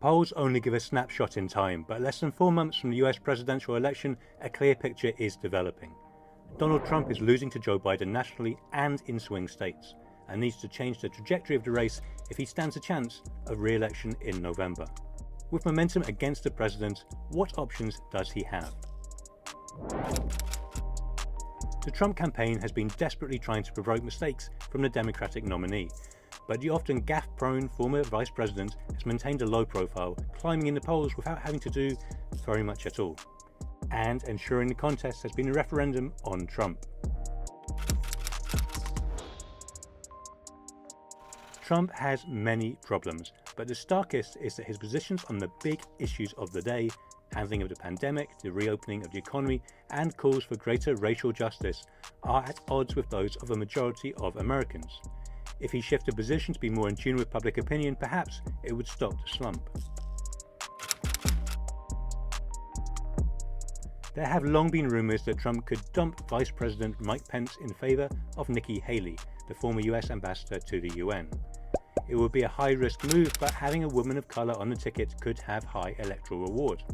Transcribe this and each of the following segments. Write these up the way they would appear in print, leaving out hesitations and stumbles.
Polls only give a snapshot in time, but less than 4 months from the US presidential election, a clear picture is developing. Donald Trump is losing to Joe Biden nationally and in swing states, and needs to change the trajectory of the race if he stands a chance of re-election in November. With momentum against the president, what options does he have? The Trump campaign has been desperately trying to provoke mistakes from the Democratic nominee, but the often gaffe-prone former vice president has maintained a low profile, climbing in the polls without having to do very much at all. And ensuring the contest has been a referendum on Trump. Trump has many problems, but the starkest is that his positions on the big issues of the day, handling of the pandemic, the reopening of the economy, and calls for greater racial justice, are at odds with those of a majority of Americans. If he shifted position to be more in tune with public opinion, perhaps it would stop the slump. There have long been rumors that Trump could dump Vice President Mike Pence in favor of Nikki Haley, the former US ambassador to the UN. It would be a high-risk move, but having a woman of color on the ticket could have high electoral reward.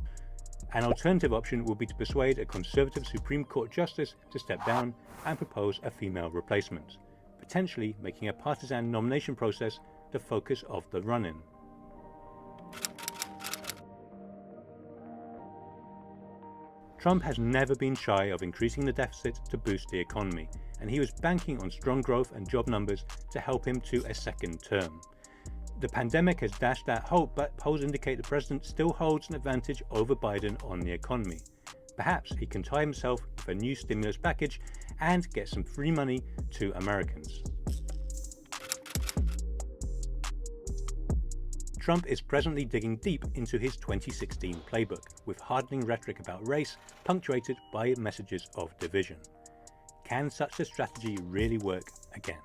An alternative option would be to persuade a conservative Supreme Court justice to step down and propose a female replacement, potentially making a partisan nomination process the focus of the run-in. Trump has never been shy of increasing the deficit to boost the economy, and he was banking on strong growth and job numbers to help him to a second term. The pandemic has dashed that hope, but polls indicate the president still holds an advantage over Biden on the economy. Perhaps he can tie himself with a new stimulus package and get some free money to Americans. Trump is presently digging deep into his 2016 playbook, with hardening rhetoric about race punctuated by messages of division. Can such a strategy really work again?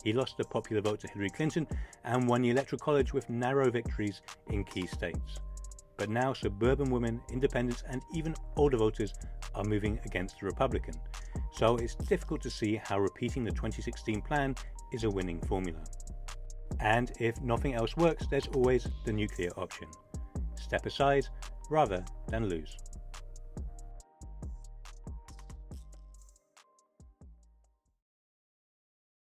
He lost the popular vote to Hillary Clinton and won the Electoral College with narrow victories in key states. But now suburban women, independents, and even older voters are moving against the Republican. So it's difficult to see how repeating the 2016 plan is a winning formula. And if nothing else works, there's always the nuclear option. Step aside rather than lose.